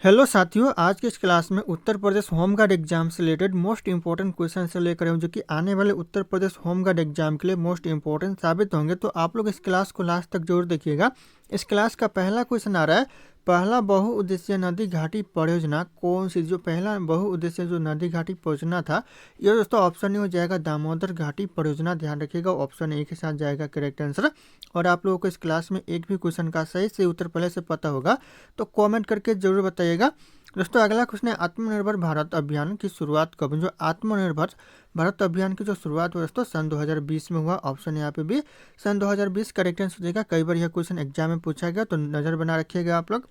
Hello साथियों, आज की इस क्लास में Uttar Pradesh home guard exam से रिलेटेड मोस्ट इंपॉर्टेंट क्वेश्चन से लेकर हूँ, जो कि आने वाले Uttar Pradesh home guard exam के लिए मोस्ट इंपॉर्टेंट साबित होंगे। तो आप लोग इस क्लास को लास्ट तक जरूर देखिएगा। इस क्लास का पहला क्वेश्चन आ रहा है, पहला बहुउद्देशीय नदी घाटी परियोजना कौन सी? जो पहला बहुउद्देशीय जो नदी घाटी परियोजना था, ये दोस्तों ऑप्शन ए हो जाएगा दामोदर घाटी परियोजना। ध्यान रखिएगा, ऑप्शन ए के साथ जाएगा करेक्ट आंसर। और आप लोगों को इस क्लास में एक भी क्वेश्चन का सही से उत्तर पहले से पता होगा तो कमेंट करके जरूर बताइएगा। दोस्तों अगला क्वेश्चन है, आत्मनिर्भर भारत अभियान की शुरुआत कब हुई? जो आत्मनिर्भर भारत अभियान की जो शुरुआत हुई दोस्तों सन 2020 में हुआ। ऑप्शन यहाँ पे भी सन 2020 करेक्ट आंसर हो जाएगा। कई बार यह क्वेश्चन एग्जाम में पूछा गया तो नजर बना रखिएगा आप लोग।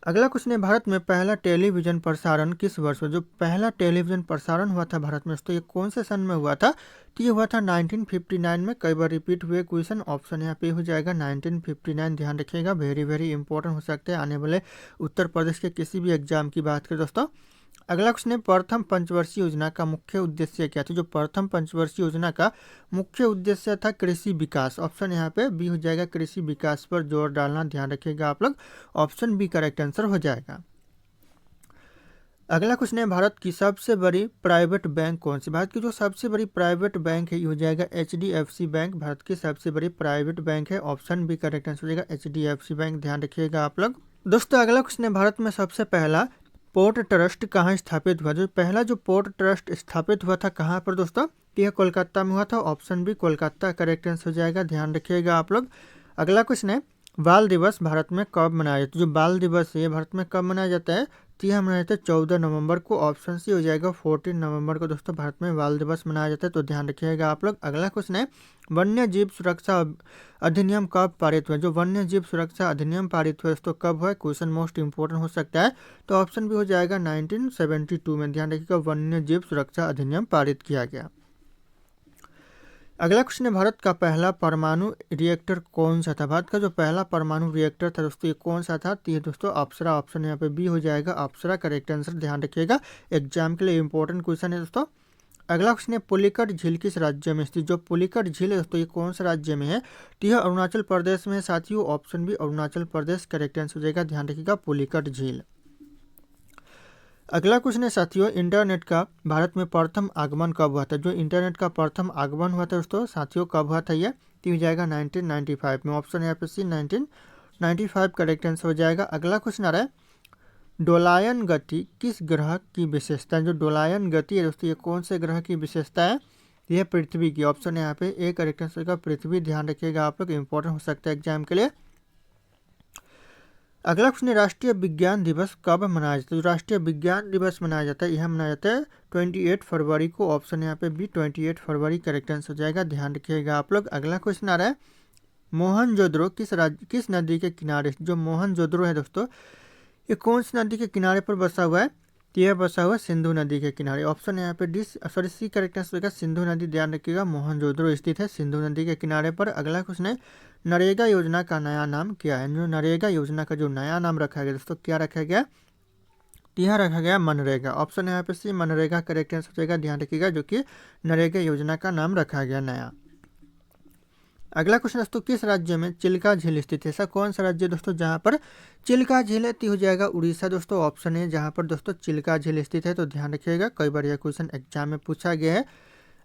अगला क्वेश्चन है, भारत में पहला टेलीविजन प्रसारण किस वर्ष में? जो पहला टेलीविजन प्रसारण हुआ था भारत में दोस्तों, ये कौन से सन में हुआ था? तो ये हुआ था 1959 में। कई बार रिपीट हुए क्वेश्चन, ऑप्शन यहाँ पे हो जाएगा 1959। ध्यान रखिएगा, वेरी वेरी इंपॉर्टेंट हो सकते हैं आने वाले उत्तर प्रदेश के किसी भी एग्जाम की बात करें दोस्तों। अगला क्वेश्चन है, प्रथम पंचवर्षीय योजना का मुख्य उद्देश्य क्या था? जो प्रथम पंचवर्षीय योजना का मुख्य उद्देश्य था कृषि विकास। ऑप्शन यहाँ पे बी हो जाएगा, कृषि विकास पर जोर डालना। ध्यान रखिएगा आप लोग, ऑप्शन बी करेक्ट आंसर हो जाएगा। अगला क्वेश्चन है, भारत की सबसे बड़ी प्राइवेट बैंक कौन सी? भारत की जो सबसे बड़ी प्राइवेट बैंक है ये हो जाएगा HDFC बैंक। भारत की सबसे बड़ी प्राइवेट बैंक है, ऑप्शन बी करेक्ट आंसर हो जाएगा HDFC बैंक। ध्यान रखिएगा आप लोग। दोस्तों अगला क्वेश्चन है, भारत में सबसे पहला पोर्ट ट्रस्ट कहाँ स्थापित हुआ? जो पहला जो पोर्ट ट्रस्ट स्थापित हुआ था कहाँ पर दोस्तों? यह कोलकाता में हुआ था, option B Kolkata correct answer हो जाएगा। ध्यान रखिएगा आप लोग। अगला क्वेश्चन है, बाल दिवस भारत में कब मनाया जाता है? जो बाल दिवस है भारत में कब मनाया जाता है? तो यह मनाया जाता है 14 नवंबर को। ऑप्शन सी हो जाएगा 14 नवंबर को दोस्तों भारत में बाल दिवस मनाया जाता है, तो ध्यान रखिएगा आप लोग। अगला क्वेश्चन है, वन्य जीव सुरक्षा अधिनियम कब पारित हुआ? जो वन्य जीव सुरक्षा अधिनियम पारित हुआ दोस्तों कब हुआ? क्वेश्चन मोस्ट इंपोर्टेंट हो सकता है, तो ऑप्शन भी हो जाएगा 1972 में। ध्यान रखिएगा, वन्य जीव सुरक्षा अधिनियम पारित किया गया। अगला क्वेश्चन है, भारत का पहला परमाणु रिएक्टर कौन सा था? भारत का जो पहला परमाणु रिएक्टर था दोस्तों ये कौन सा था? तो ये दोस्तों अप्सरा, ऑप्शन यहाँ पे बी हो जाएगा, अप्सरा करेक्ट आंसर। ध्यान रखिएगा, एग्जाम के लिए इंपॉर्टेंट क्वेश्चन है दोस्तों। अगला क्वेश्चन है, पुलिकट झील किस राज्य में स्थित? जो पुलिकट झील है दोस्तों ये कौन सा राज्य में है? तो यह अरुणाचल प्रदेश में है साथियों, option B Arunachal Pradesh correct answer हो जाएगा। ध्यान रखिएगा, पुलिकट झील। अगला क्वेश्चन है साथियों, इंटरनेट का भारत में प्रथम आगमन कब हुआ था? जो इंटरनेट का प्रथम आगमन हुआ था दोस्तों साथियों कब हुआ था? ये तो हो जाएगा 1995 में। ऑप्शन यहाँ पे सी 1995 करेक्ट आंसर हो जाएगा। अगला क्वेश्चन आ रहा है, डोलायन गति किस ग्रह की विशेषता है? जो डोलायन गति है दोस्तों ये कौन से ग्रह की विशेषता है? यह पृथ्वी की। ऑप्शन यहाँ पे ए करेक्ट आंसर होगा, पृथ्वी। ध्यान रखिएगा आप लोग, इंपॉर्टेंट हो सकता है एग्जाम के लिए। अगला क्वेश्चन है, राष्ट्रीय विज्ञान दिवस कब मनाया जाता है? जो राष्ट्रीय विज्ञान दिवस मनाया जाता है यह मनाया जाता है 28 फरवरी को। ऑप्शन यहाँ पे बी 28 फरवरी करेक्ट आंसर हो जाएगा। ध्यान रखिएगा आप लोग। अगला क्वेश्चन आ रहा है, मोहनजोदड़ो किस नदी के किनारे? जो मोहनजोदड़ो है दोस्तों ये कौन सी नदी के किनारे पर बसा हुआ है? तो यह बसा हुआ सिंधु नदी के किनारे। ऑप्शन यहाँ पे D sorry C correct answer होगा, सिंधु नदी। ध्यान रखिएगा, मोहनजोदड़ो स्थित है सिंधु नदी के किनारे पर। अगला क्वेश्चन है, नरेगा योजना का नया नाम क्या है? जो नरेगा योजना का जो नया नाम रखा गया दोस्तों क्या रखा गया? यह रखा गया मनरेगा। ऑप्शन यहाँ पे सी मनरेगा करेक्ट आंसर हो जाएगा। ध्यान रखिएगा, जो कि नरेगा योजना का नाम रखा गया नया। अगला क्वेश्चन दोस्तों, किस राज्य में चिल्का झील स्थित है? ऐसा कौन सा राज्य दोस्तों जहां पर चिल्का झील है? तो हो जाएगा उड़ीसा दोस्तों, ऑप्शन है जहां पर दोस्तों चिल्का झील स्थित है, तो ध्यान रखिएगा, कई बार यह क्वेश्चन एग्जाम में पूछा गया है।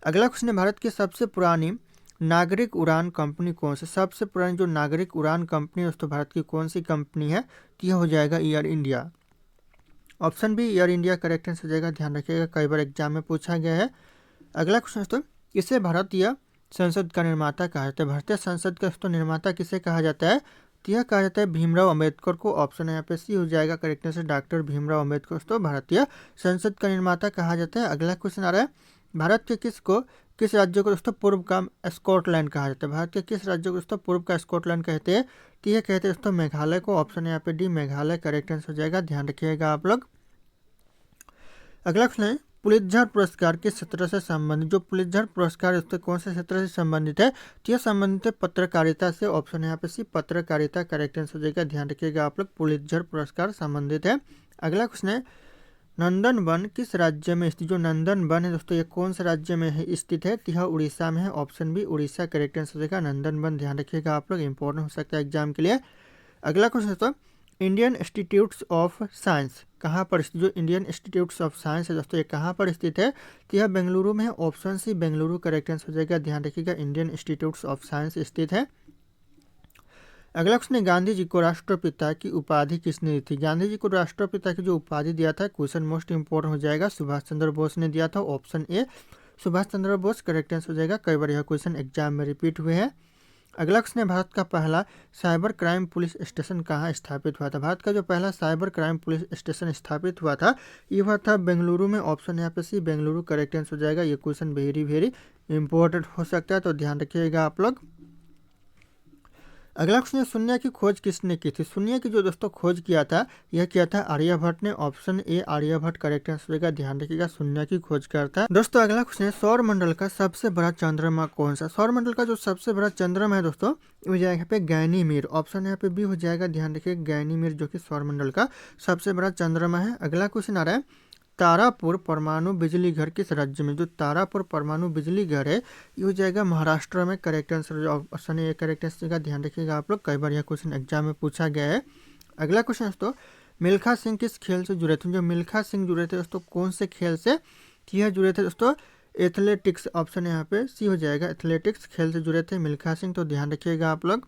अगला क्वेश्चन है, भारत की सबसे पुरानी नागरिक उड़ान कंपनी कौन सी? सबसे पुरानी जो नागरिक उड़ान कंपनी दोस्तों भारत की कौन सी कंपनी है? तो यह हो जाएगा Air India. Option B Air India correct answer हो जाएगा। ध्यान रखिएगा, कई बार एग्जाम में पूछा गया है। अगला क्वेश्चन दोस्तों, इसे भारतीय संसद का निर्माता कहा जाता है? भारतीय संसद का दोस्तों निर्माता किसे कहा जाता है? तो यह कहा जाता है भीमराव अंबेडकर को। ऑप्शन यहाँ पे सी हो जाएगा correct answer, doctor Bhimrao Ambedkar दोस्तों भारतीय संसद का निर्माता कहा जाता है। अगला क्वेश्चन आ रहा है, भारत के किस राज्य को दोस्तों पूर्व का स्कॉटलैंड कहा जाता है? भारत के किस राज्य को दोस्तों पूर्व का स्कॉटलैंड कहते हैं? तो यह कहते हैं दोस्तों मेघालय को। ऑप्शन यहाँ पे डी मेघालय करेक्ट आंसर हो जाएगा। ध्यान रखिएगा आप लोग। अगला क्वेश्चन है, पुलित्जर पुरस्कार किस क्षेत्र से संबंधित? जो पुलित्जर पुरस्कार है कौन से क्षेत्र से संबंधित है? तो यह संबंधित है पत्रकारिता से। ऑप्शन यहाँ पे सी पत्रकारिता करेक्ट आंसर हो जाएगा। ध्यान रखिएगा आप लोग, पुलित्जर पुरस्कार संबंधित है। अगला क्वेश्चन है, नंदन वन किस राज्य में स्थित? जो नंदन वन है दोस्तों ये कौन से राज्य में स्थित है? तो यह उड़ीसा में है। Option B Orissa correct answer हो जाएगा, नंदन वन। ध्यान रखिएगा आप लोग, इंपॉर्टेंट हो सकता है एग्जाम के लिए। अगला क्वेश्चन दोस्तों, इंडियन इंस्टीट्यूट्स ऑफ साइंस कहाँ पर स्थित, जो इंडियन इंस्टीट्यूट्स ऑफ साइंस है दोस्तों ये कहाँ पर स्थित है, तो यह बेंगलुरु में है। Option C Bengaluru correct answer हो जाएगा। ध्यान रखिएगा इंडियन इंस्टीट्यूट्स ऑफ साइंस स्थित है। अगला क्वेश्चन है, गांधी जी को राष्ट्रपिता की उपाधि किसने दी थी। गांधी जी को राष्ट्रपिता की जो उपाधि दिया था, क्वेश्चन मोस्ट इंपोर्टेंट हो जाएगा, सुभाष चंद्र बोस ने दिया था। Option A Subhash Chandra Bose correct answer हो जाएगा। कई बार यह क्वेश्चन एग्जाम में रिपीट हुए हैं। अगला क्वेश्चन है, भारत का पहला साइबर क्राइम पुलिस स्टेशन कहाँ स्थापित हुआ था। भारत का जो पहला साइबर क्राइम पुलिस स्टेशन स्थापित हुआ था, ये हुआ था बेंगलुरु में। ऑप्शन यहाँ पे सी बेंगलुरु करेक्ट आंसर हो जाएगा। ये क्वेश्चन वेरी वेरी इंपॉर्टेंट हो सकता है, तो ध्यान रखिएगा आप लोग। अगला क्वेश्चन है, शून्य की खोज किसने की थी। शून्य की जो दोस्तों खोज किया था, यह किया था आर्यभट्ट ने। Option A Aryabhatta correct answer होगा। ध्यान रखिएगा शून्य की खोज करता है। दोस्तों अगला क्वेश्चन है, सौर मंडल का सबसे बड़ा चंद्रमा कौन सा। सौर मंडल का जो सबसे बड़ा चंद्रमा है दोस्तों, हो जाएगा यहाँ पे गैनीमीर। ऑप्शन यहाँ पे बी हो जाएगा। ध्यान रखिएगा गैनीमीर जो कि सौर मंडल का सबसे बड़ा चंद्रमा है। अगला क्वेश्चन आ रहा है, तारापुर परमाणु बिजली घर किस राज्य में। जो तारापुर परमाणु बिजली घर है, ये हो जाएगा महाराष्ट्र में। Correct answer option A correct answer का। ध्यान रखिएगा आप लोग, कई बार यह क्वेश्चन एग्जाम में पूछा गया है। अगला क्वेश्चन दोस्तों, मिल्खा सिंह किस खेल से जुड़े थे। जो मिल्खा सिंह जुड़े थे दोस्तों कौन से खेल से, यह जुड़े थे दोस्तों एथलेटिक्स। ऑप्शन यहाँ पे सी हो जाएगा, एथलेटिक्स खेल से जुड़े थे मिल्खा सिंह, तो ध्यान रखिएगा आप लोग।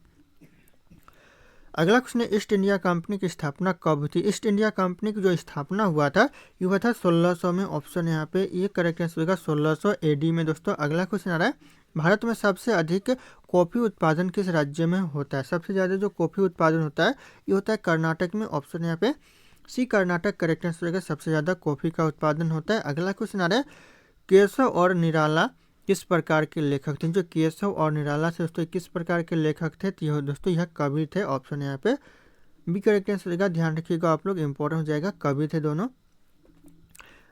अगला क्वेश्चन है, ईस्ट इंडिया कंपनी की स्थापना कब हुई थी। ईस्ट इंडिया कंपनी की जो स्थापना हुआ था, ये हुआ था 1600 में। ऑप्शन यहाँ पे ये करेक्ट आंसर होगा 1600 एडी में दोस्तों। अगला क्वेश्चन आ रहा है, भारत में सबसे अधिक कॉफी उत्पादन किस राज्य में होता है। सबसे ज़्यादा जो कॉफी उत्पादन होता है, ये होता है कर्नाटक में। ऑप्शन यहाँ पे सी कर्नाटक करेक्ट आंसर होगा। सबसे ज़्यादा कॉफी का उत्पादन होता है। अगला क्वेश्चन आ रहा है, केशव और निराला किस प्रकार के लेखक थे। जो केशव और निराला से दोस्तों किस प्रकार के लेखक थे, तो दोस्तों यह कवि थे। ऑप्शन यहाँ पे बी करेक्ट आंसर होगा। ध्यान रखिएगा आप लोग, इंपॉर्टेंट हो जाएगा, कवि थे दोनों।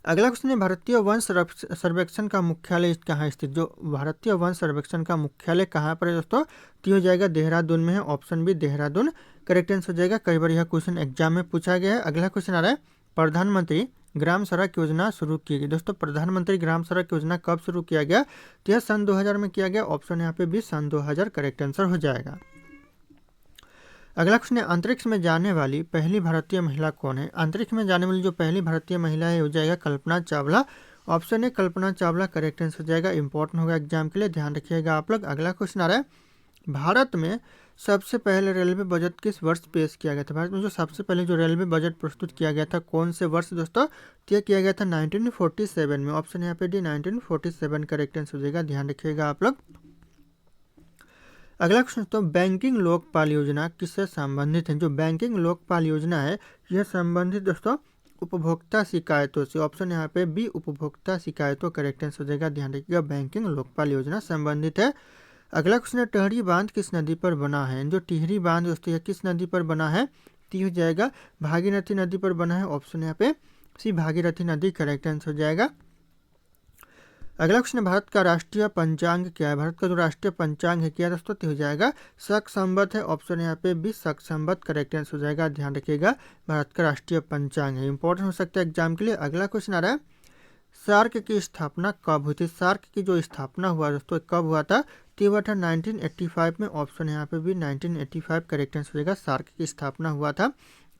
अगला क्वेश्चन है, भारतीय वन सर्वेक्षण का मुख्यालय कहाँ स्थित। जो भारतीय वन सर्वेक्षण का मुख्यालय कहाँ पर है दोस्तों, तो हो जाएगा देहरादून में है। Option B Dehradun correct answer हो जाएगा। कई बार यह क्वेश्चन एग्जाम में पूछा गया है। अगला क्वेश्चन आ रहा है, प्रधानमंत्री ग्राम सड़क योजना शुरू की गई। दोस्तों प्रधानमंत्री ग्राम सड़क योजना कब शुरू किया गया, तो यह सन 2000 में किया गया। ऑप्शन यहाँ पे भी सन 2000 करेक्ट आंसर हो जाएगा। अगला क्वेश्चन है, अंतरिक्ष में जाने वाली पहली भारतीय महिला कौन है। अंतरिक्ष में जाने वाली जो पहली भारतीय महिला है, हो जाएगा कल्पना चावला। ऑप्शन है कल्पना चावला करेक्ट आंसर हो जाएगा। इंपॉर्टेंट होगा एग्जाम के लिए, ध्यान रखिएगा आप लोग। अगला क्वेश्चन आ रहा है, भारत में सबसे पहले रेलवे बजट किस वर्ष पेश किया गया था। भारत में जो सबसे पहले जो रेलवे बजट प्रस्तुत किया गया था, कौन से वर्ष दोस्तों, तो यह किया गया था 1947 में। ऑप्शन यहाँ पे डी 1947 करेक्ट आंसर हो जाएगा। ध्यान रखिएगा आप लोग। अगला क्वेश्चन तो, बैंकिंग लोकपाल योजना किससे संबंधित है। जो बैंकिंग लोकपाल योजना है, यह संबंधित दोस्तों उपभोक्ता शिकायतों से। ऑप्शन यहाँ पे बी उपभोक्ता शिकायतों करेक्ट आंसर हो जाएगा। ध्यान रखिएगा बैंकिंग लोकपाल योजना संबंधित है। अगला क्वेश्चन है, टिहरी बांध किस नदी पर बना है। जो टिहरी बांध दोस्तों किस नदी पर बना है, तो हो जाएगा भागीरथी नदी पर बना है। ऑप्शन यहाँ पे सी भागीरथी नदी करेक्ट आंसर हो जाएगा। अगला क्वेश्चन है, भारत का राष्ट्रीय पंचांग क्या है। भारत का जो राष्ट्रीय पंचांग है क्या दोस्तों, तो हो जाएगा शक संवत है। ऑप्शन यहाँ पे भी शक संवत करेक्ट आंसर हो जाएगा। ध्यान रखिएगा भारत का राष्ट्रीय पंचांग है, इंपॉर्टेंट हो सकता है एग्जाम के लिए। अगला क्वेश्चन आ रहा है, सार्क की स्थापना कब हुई थी। सार्क की जो स्थापना हुआ दोस्तों कब हुआ था, तो हुआ था 1985 में। ऑप्शन यहाँ पे भी 1985 करेक्ट आंसर हो जाएगा। सार्क की स्थापना हुआ था।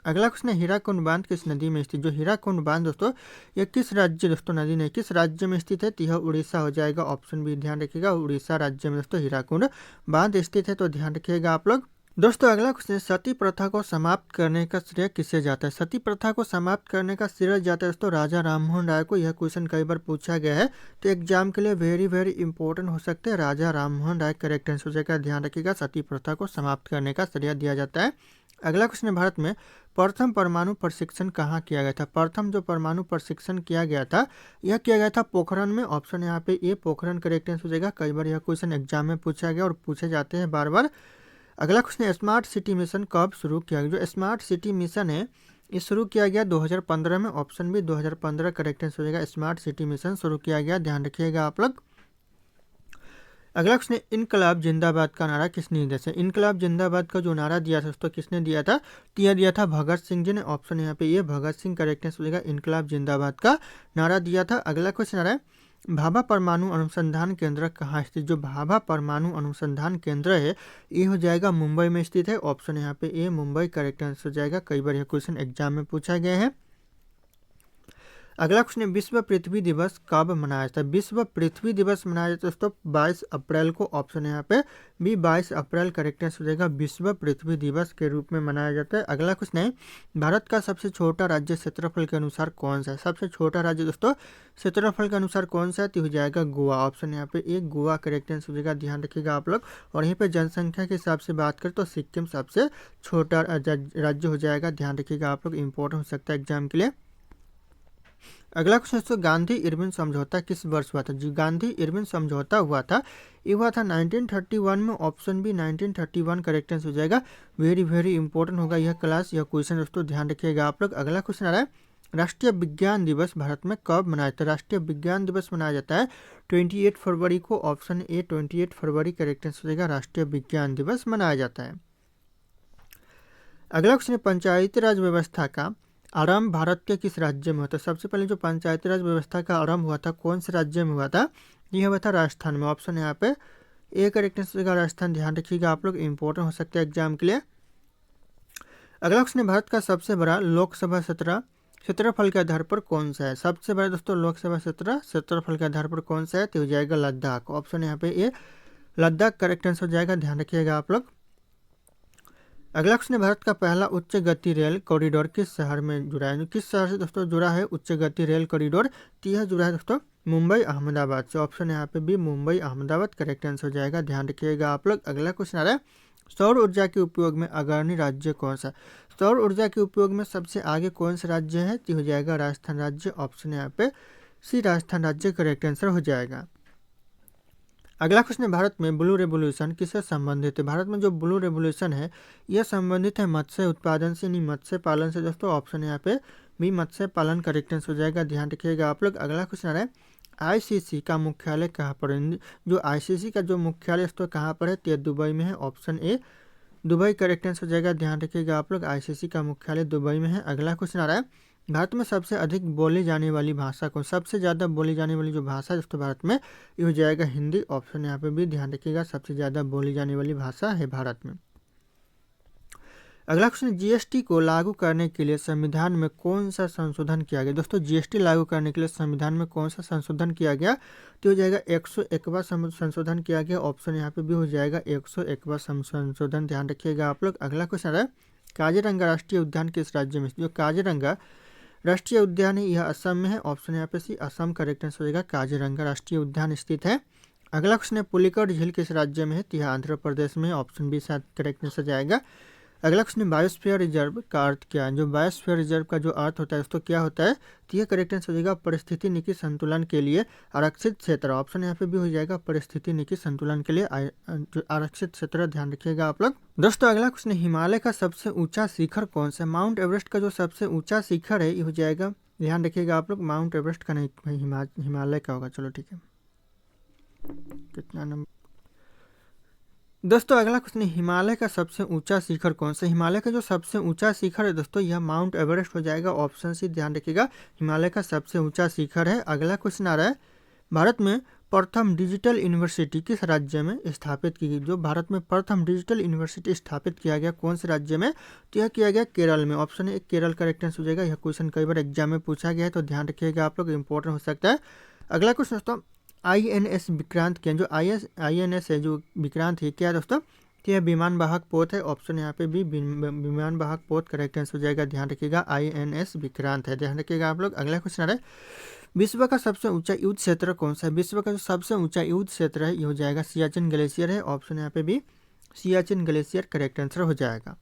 अगला क्वेश्चन है, हीराकुंड बांध किस नदी में स्थित। जो हीराकुंड बांध दोस्तों ये किस राज्य दोस्तों नदी नहीं किस राज्य में स्थित है, तो यह उड़ीसा हो जाएगा। ऑप्शन भी ध्यान रखिएगा, उड़ीसा राज्य में दोस्तों हीराकुंड बांध स्थित है, तो ध्यान रखिएगा आप लोग। दोस्तों अगला क्वेश्चन है, सती प्रथा को समाप्त करने का श्रेय किसे जाता है। सती प्रथा को समाप्त करने का श्रेय जाता है दोस्तों राजा राममोहन राय को। यह क्वेश्चन कई बार पूछा गया है, तो एग्जाम के लिए वेरी वेरी इंपॉर्टेंट हो सकते हैं। राजा राममोहन राय करेक्ट आंसर हो जाएगा। ध्यान रखिएगा सती प्रथा को समाप्त करने का श्रेय दिया जाता है। अगला क्वेश्चन है, भारत में प्रथम परमाणु प्रशिक्षण कहाँ किया गया था। प्रथम जो परमाणु प्रशिक्षण किया गया था, यह किया गया था पोखरण में। ऑप्शन यहाँ पे ए पोखरण करेक्ट आंसर हो जाएगा। कई बार यह क्वेश्चन एग्जाम में पूछा गया और पूछे जाते हैं बार बार। अगला क्वेश्चन है, स्मार्ट सिटी मिशन कब शुरू किया गया। जो स्मार्ट सिटी मिशन है, ये शुरू किया गया 2015 में। ऑप्शन भी 2015 करेक्ट आंसर हो जाएगा। स्मार्ट सिटी मिशन शुरू किया गया, ध्यान रखिएगा आप लोग। अगला क्वेश्चन है, इनकलाब जिंदाबाद का नारा किसने दिया था। इनकलाब जिंदाबाद का जो नारा दिया था दोस्तों किसने दिया था, तो यह दिया था भगत सिंह जी ने। ऑप्शन यहाँ पे ये भगत सिंह करेक्ट आंसर हो जाएगा। इनकलाब जिंदाबाद का नारा दिया था। अगला क्वेश्चन आ रहा है, भाभा परमाणु अनुसंधान केंद्र कहाँ स्थित? जो भाभा परमाणु अनुसंधान केंद्र है ये हो जाएगा मुंबई में स्थित है। ऑप्शन यहाँ पे ए मुंबई करेक्ट आंसर हो जाएगा। कई बार यह क्वेश्चन एग्जाम में पूछा गया है। अगला क्वेश्चन है विश्व पृथ्वी दिवस कब मनाया जाता है? विश्व पृथ्वी दिवस मनाया जाता है दोस्तों 22 अप्रैल को। ऑप्शन यहाँ पे बी 22 अप्रैल करेक्ट आंसर हो जाएगा। विश्व पृथ्वी दिवस के रूप में मनाया जाता है। अगला क्वेश्चन है भारत का सबसे छोटा राज्य क्षेत्रफल के अनुसार कौन सा है? सबसे छोटा राज्य दोस्तों क्षेत्रफल के अनुसार कौन सा है? तो हो जाएगा गोवा। ऑप्शन यहाँ पे एक गोवा करेक्ट आंसर हो जाएगा। ध्यान रखिएगा आप लोग। और यहीं पे जनसंख्या के हिसाब से बात करें तो सिक्किम सबसे छोटा राज्य हो जाएगा। ध्यान रखिएगा आप लोग, इंपॉर्टेंट हो सकता है एग्जाम के लिए। अगला क्वेश्चन दोस्तों गांधी इरविन समझौता किस वर्ष हुआ था? जो गांधी इरविन समझौता हुआ था ये हुआ था 1931 में। ऑप्शन बी 1931 करेक्ट आंसर हो जाएगा। वेरी वेरी इंपॉर्टेंट होगा यह क्लास, यह क्वेश्चन दोस्तों, ध्यान रखिएगा आप लोग। अगला क्वेश्चन आ रहा है राष्ट्रीय विज्ञान दिवस भारत में कब मनाया जाता है? राष्ट्रीय विज्ञान दिवस मनाया जाता है 28 फरवरी को। Option A 28 February correct answer हो जाएगा। राष्ट्रीय विज्ञान दिवस मनाया जाता है। अगला क्वेश्चन पंचायती राज व्यवस्था का आरंभ भारत के किस राज्य में हुआ था? सबसे पहले जो पंचायती राज व्यवस्था का आरंभ हुआ था कौन से राज्य में हुआ था? यह हुआ था राजस्थान में। ऑप्शन यहाँ पे ए करेक्ट आंसर राजस्थान। ध्यान रखिएगा आप लोग, इंपॉर्टेंट हो सकता है एग्जाम के लिए। अगला क्वेश्चन भारत का सबसे बड़ा लोकसभा क्षेत्रफल के आधार पर कौन सा है? सबसे बड़ा दोस्तों लोकसभा क्षेत्रफल के आधार पर कौन सा है? तो हो जाएगा लद्दाख। ऑप्शन यहाँ पे ए लद्दाख करेक्ट आंसर हो जाएगा। ध्यान रखिएगा आप लोग। अगला क्वेश्चन भारत का पहला उच्च गति रेल कॉरिडोर किस शहर में जुड़ा है? किस शहर से दोस्तों जुड़ा है उच्च गति रेल कॉरिडोर? तो यह जुड़ा है दोस्तों मुंबई अहमदाबाद से। ऑप्शन यहाँ पे भी मुंबई अहमदाबाद करेक्ट आंसर हो जाएगा। ध्यान रखिएगा आप लोग। अगला क्वेश्चन आ रहा है सौर ऊर्जा के उपयोग में अग्रणी राज्य कौन सा? सौर ऊर्जा के उपयोग में सबसे आगे कौन सा राज्य है? तो हो जाएगा राजस्थान राज्य। ऑप्शन यहाँ पे सी राजस्थान राज्य करेक्ट आंसर हो जाएगा। अगला क्वेश्चन है भारत में ब्लू रेवोल्यूशन किससे संबंधित है? भारत में जो ब्लू रेवोल्यूशन है यह संबंधित है मत्स्य उत्पादन से, नहीं मत्स्य पालन से दोस्तों। ऑप्शन यहाँ पे भी मत्स्य पालन करेक्ट आंसर हो जाएगा। ध्यान रखिएगा आप लोग। अगला क्वेश्चन आ रहा है आईसीसी का मुख्यालय कहाँ पर है? जो आईसीसी का जो मुख्यालय दोस्तों कहाँ पर है? तो दुबई में है। Option A Dubai correct answer हो जाएगा। ध्यान रखिएगा आप लोग, आईसीसी का मुख्यालय दुबई में है। अगला क्वेश्चन आ रहा है भारत में सबसे अधिक बोली जाने वाली भाषा कौन? सबसे ज़्यादा बोली जाने वाली जो भाषा है दोस्तों भारत में ये हो जाएगा हिंदी। ऑप्शन यहाँ पे भी ध्यान रखिएगा, सबसे ज़्यादा बोली जाने वाली भाषा है भारत में। अगला क्वेश्चन जीएसटी को लागू करने के लिए संविधान में कौन सा संशोधन किया गया? दोस्तों जीएसटी लागू करने के लिए संविधान में कौन सा संशोधन किया गया? तो हो जाएगा 101वां संशोधन किया गया। ऑप्शन यहाँ पे भी हो जाएगा 101वां संशोधन। ध्यान रखिएगा आप लोग। अगला क्वेश्चन है काजीरंगा राष्ट्रीय उद्यान किस राज्य में? जो काजीरंगा राष्ट्रीय उद्यान है यह असम में है। ऑप्शन यहाँ पे सी असम करेक्ट आंसर हो जाएगा। काजीरंगा राष्ट्रीय उद्यान स्थित है। अगला क्वेश्चन है पुलिकट झील किस राज्य में है? तो यह आंध्र प्रदेश में है। ऑप्शन बी शायद करेक्ट आंसर जाएगा। अगला क्वेश्चन बायोस्फीयर रिजर्व का अर्थ क्या है? जो बायोस्फीयर रिजर्व का जो अर्थ होता है दोस्तों क्या होता है? तो यह करेक्ट आंसर हो जाएगा परिस्थितिनिकी संतुलन के लिए आरक्षित क्षेत्र। ऑप्शन यहाँ पे भी हो जाएगा परिस्थितिनिकी संतुलन के लिए आरक्षित क्षेत्र। ध्यान रखिएगा आप लोग। दोस्तों अगला क्वेश्चन हिमालय का सबसे ऊंचा शिखर कौन सा? माउंट एवरेस्ट का जो सबसे ऊंचा शिखर है ये हो जाएगा, ध्यान रखिएगा आप लोग, माउंट एवरेस्ट का नहीं, हिमालय का होगा। चलो ठीक है, कितना नंबर दोस्तों। अगला क्वेश्चन हिमालय का सबसे ऊंचा शिखर कौन सा? हिमालय का जो सबसे ऊंचा शिखर है दोस्तों यह माउंट एवरेस्ट हो जाएगा। ऑप्शन सी ध्यान रखिएगा, हिमालय का सबसे ऊंचा शिखर है। अगला क्वेश्चन आ रहा है भारत में प्रथम डिजिटल यूनिवर्सिटी किस राज्य में स्थापित की गई? जो भारत में प्रथम डिजिटल यूनिवर्सिटी स्थापित किया गया कौन से राज्य में? तो यह किया गया केरल में। Option A Kerala correct answer हो जाएगा। यह क्वेश्चन कई बार एग्जाम में पूछा गया है तो ध्यान रखिएगा आप लोग, इंपॉर्टेंट हो सकता है। अगला क्वेश्चन दोस्तों INS विक्रांत क्या? जो INS है जो विक्रांत है क्या है दोस्तों? तो यह विमान वाहक पोत है। ऑप्शन यहाँ पे भी विमान वाहक पोत करेक्ट आंसर हो जाएगा। ध्यान रखिएगा INS विक्रांत है। ध्यान रखिएगा आप लोग। अगला क्वेश्चन आ रहा है विश्व का सबसे ऊंचा युद्ध क्षेत्र कौन सा है? विश्व का जो सबसे ऊंचा युद्ध क्षेत्र है ये हो जाएगा सियाचिन ग्लेशियर है। ऑप्शन यहाँ पे भी सियाचिन ग्लेशियर करेक्ट आंसर हो जाएगा।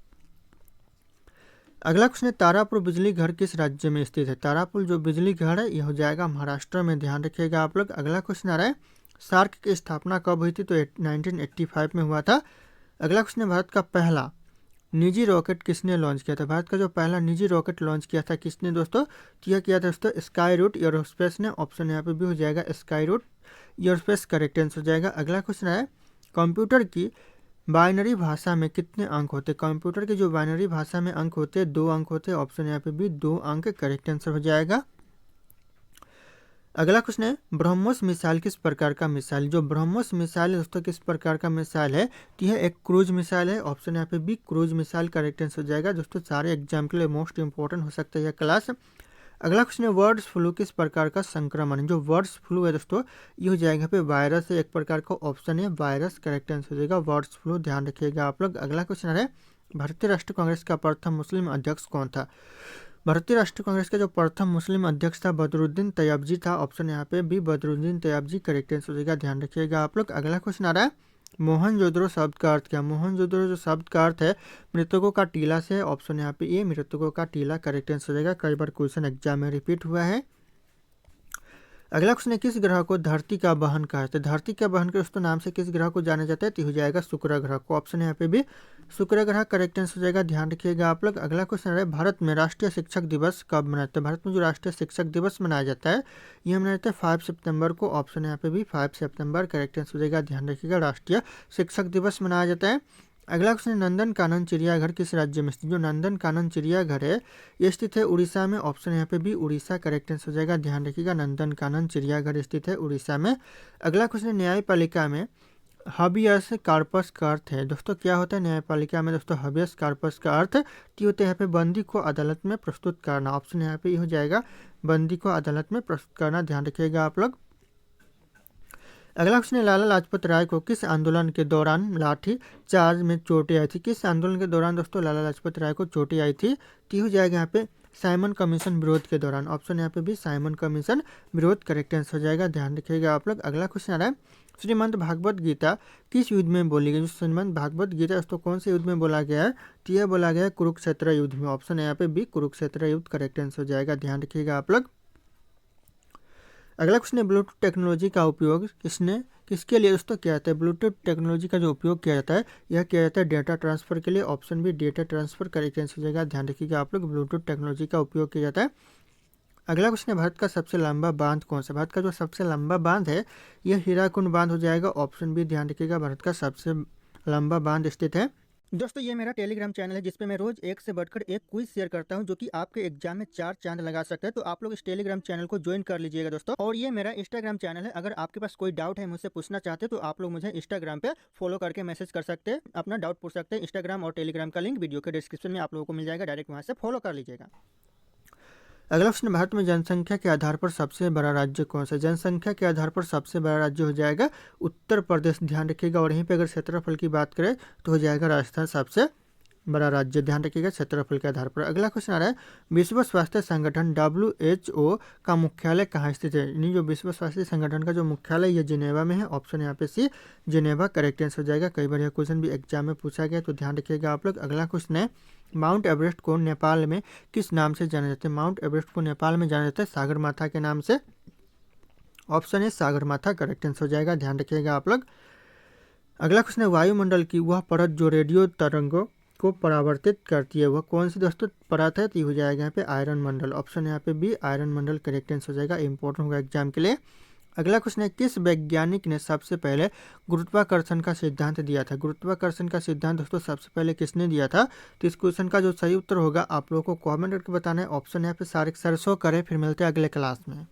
अगला क्वेश्चन है तारापुर बिजली घर किस राज्य में स्थित है? तारापुर जो बिजली घर है यह हो जाएगा महाराष्ट्र में। ध्यान रखिएगा आप लोग। अगला क्वेश्चन आ रहा है सार्क की स्थापना कब हुई थी? तो 1985 में हुआ था। अगला क्वेश्चन है भारत का पहला निजी रॉकेट किसने लॉन्च किया था? भारत का जो पहला निजी रॉकेट लॉन्च किया था किसने दोस्तों? तो यह किया था दोस्तों स्काई रूट एयरोस्पेस ने। ऑप्शन यहाँ पे भी हो जाएगा Skyroot Aerospace correct answer हो जाएगा। अगला क्वेश्चन है कंप्यूटर की बाइनरी भाषा में कितने अंक होते हैं? कंप्यूटर की जो बाइनरी भाषा में अंक होते हैं 2 अंक होते हैं। ऑप्शन यहाँ पे भी 2 अंक करेक्ट आंसर हो जाएगा। अगला क्वेश्चन है ब्रह्मोस मिसाइल किस प्रकार का मिसाइल। जो ब्रह्मोस मिसाइल है दोस्तों किस प्रकार का मिसाइल है, तो यह एक क्रूज मिसाइल है। ऑप्शन यहाँ पे B cruise missile correct answer हो जाएगा। दोस्तों सारे एग्जाम के लिए मोस्ट इंपॉर्टेंट हो सकता है यह क्लास। अगला क्वेश्चन है वर्ड्स फ्लू किस प्रकार का संक्रमण है। जो वर्ड्स फ्लू है दोस्तों ये हो जाएगा पे वायरस है, एक प्रकार का ऑप्शन है वायरस करेक्ट आंसर हो जाएगा वर्ड्स फ्लू, ध्यान रखिएगा आप लोग। अगला क्वेश्चन है भारतीय राष्ट्रीय कांग्रेस का प्रथम मुस्लिम अध्यक्ष कौन था। भारतीय राष्ट्रीय कांग्रेस का जो प्रथम मुस्लिम अध्यक्ष था बदरुद्दीन तैयबजी था। ऑप्शन यहाँ पे B Badruddin Tyabji correct answer हो जाएगा, ध्यान रखिएगा आप लोग। अगला क्वेश्चन आ रहा है मोहनजोदड़ो शब्द का अर्थ क्या। मोहनजोदड़ो जो शब्द का अर्थ है मृतकों का टीला से। ऑप्शन यहाँ पे ए मृतकों का टीला करेक्ट आंसर हो जाएगा, कई बार क्वेश्चन एग्जाम में रिपीट हुआ है। अगला क्वेश्चन है किस ग्रह को धरती का वाहन कहा जाता है। धरती का वाहन के दोस्तों नाम से किस ग्रह को जाना जाता है, तो हो जाएगा शुक्र ग्रह को। ऑप्शन यहाँ पे भी शुक्र ग्रह करेक्ट आंसर हो जाएगा, ध्यान रखिएगा आप लोग। अगला क्वेश्चन है भारत में राष्ट्रीय शिक्षक दिवस कब मनाते हैं। भारत में जो राष्ट्रीय शिक्षक दिवस मनाया जाता है यह मनाया जाता है 5 सितंबर को। ऑप्शन यहाँ पे भी 5 सितंबर करेक्ट आंसर हो जाएगा, ध्यान रखिएगा राष्ट्रीय शिक्षक दिवस मनाया जाता है। अगला क्वेश्चन है नंदन कानन चिड़ियाघर किस राज्य में स्थित। जो नंदन कानन चिड़ियाघर है ये स्थित है उड़ीसा में। ऑप्शन यहाँ पे भी उड़ीसा करेक्ट आंसर हो जाएगा, ध्यान रखिएगा नंदन कानन चिड़ियाघर स्थित है उड़ीसा में। अगला क्वेश्चन है न्यायपालिका में हबियस कार्पस का अर्थ है। दोस्तों क्या होता है न्यायपालिका में दोस्तों हबियस कार्पस का अर्थ की होता है यहाँ पे बंदी को अदालत में प्रस्तुत करना। ऑप्शन यहाँ पे ये हो जाएगा बंदी को अदालत में प्रस्तुत करना, ध्यान रखिएगा आप लोग। अगला क्वेश्चन है लाला लाजपत राय को किस आंदोलन के दौरान लाठी चार्ज में चोटें आई थी। किस आंदोलन के दौरान दोस्तों लाला लाजपत राय को चोटें आई थी, तो हो जाएगा यहाँ पे साइमन कमीशन विरोध के दौरान। ऑप्शन यहाँ पे भी साइमन कमीशन विरोध करेक्ट आंसर हो जाएगा, ध्यान रखिएगा आप लोग। अगला क्वेश्चन आ रहा है श्रीमद् भागवत गीता किस युद्ध में बोली गई। श्रीमद् भागवत गीता दोस्तों कौन से युद्ध में बोला गया है, तो यह बोला गया है कुरुक्षेत्र युद्ध में। ऑप्शन यहाँ पे भी कुरुक्षेत्र युद्ध करेक्ट आंसर हो जाएगा, ध्यान रखिएगा आप लोग। अगला क्वेश्चन है ब्लूटूथ टेक्नोलॉजी का उपयोग किसके लिए दोस्तों किया जाता है। ब्लूटूथ टेक्नोलॉजी का जो उपयोग किया जाता है यह किया जाता है डेटा ट्रांसफर के लिए। ऑप्शन भी डेटा ट्रांसफर करेक्ट आंसर हो जाएगा, ध्यान रखिएगा आप लोग ब्लूटूथ टेक्नोलॉजी का उपयोग किया जाता है। अगला क्वेश्चन है भारत का सबसे लंबा बांध कौन सा। भारत का जो सबसे लंबा बांध है यह हीराकुंड बांध हो जाएगा। ऑप्शन भी ध्यान रखिएगा भारत का सबसे लंबा बांध स्थित है। दोस्तों ये मेरा टेलीग्राम चैनल है जिसपे मैं रोज एक से बढ़कर एक क्विज शेयर करता हूं जो कि आपके एग्जाम में 4 चांद लगा सकते हैं। तो आप लोग इस टेलीग्राम चैनल को ज्वाइन कर लीजिएगा दोस्तों। और ये मेरा इंस्टाग्राम चैनल है, अगर आपके पास कोई डाउट है मुझसे पूछना चाहते हैं तो आप लोग मुझे इंस्टाग्राम पे फॉलो करके मैसेज कर सकते हैं, अपना डाउट पूछ सकते हैं। इंस्टाग्राम और टेलीग्राम का लिंक वीडियो के डिस्क्रिप्शन में आप लोगों को मिल जाएगा, डायरेक्ट वहाँ से फॉलो कर लीजिएगा। अगला प्रश्न भारत में जनसंख्या के आधार पर सबसे बड़ा राज्य कौन सा। जनसंख्या के आधार पर सबसे बड़ा राज्य हो जाएगा उत्तर प्रदेश, ध्यान रखिएगा। और यहीं पे अगर क्षेत्रफल की बात करें तो हो जाएगा राजस्थान सबसे बड़ा राज्य, ध्यान रखिएगा क्षेत्रफल के आधार पर। अगला क्वेश्चन आ रहा है विश्व स्वास्थ्य संगठन WHO का मुख्यालय कहाँ स्थित है। यानी जो विश्व स्वास्थ्य संगठन का जो मुख्यालय ये जिनेवा में है। ऑप्शन यहाँ पे सी जिनेवा करेक्ट आंसर हो जाएगा, कई बार यह क्वेश्चन भी एग्जाम में पूछा गया तो ध्यान रखिएगा आप लोग। अगला क्वेश्चन है माउंट एवरेस्ट को नेपाल में किस नाम से जाना जाता है। माउंट एवरेस्ट को नेपाल में जाना जाता है सागरमाथा के नाम से। ऑप्शन है सागरमाथा करेक्ट आंसर हो जाएगा, ध्यान रखिएगा आप लोग। अगला क्वेश्चन है वायुमंडल की वह परत जो रेडियो तरंगों को परावर्तित करती है वह कौन सी दोस्तों परत है, तो हो जाएगा यहाँ पे आयरन मंडल। ऑप्शन यहाँ पे बी आयरन मंडल करेक्ट आंसर हो जाएगा, इंपॉर्टेंट होगा एग्जाम के लिए। अगला क्वेश्चन है किस वैज्ञानिक ने सबसे पहले गुरुत्वाकर्षण का सिद्धांत दिया था। गुरुत्वाकर्षण का सिद्धांत दोस्तों सबसे पहले किसने दिया था, तो इस क्वेश्चन का जो सही उत्तर होगा आप लोगों को कमेंट करके बताना है। ऑप्शन यहाँ पे सारे 400 करें, फिर मिलते हैं अगले क्लास में।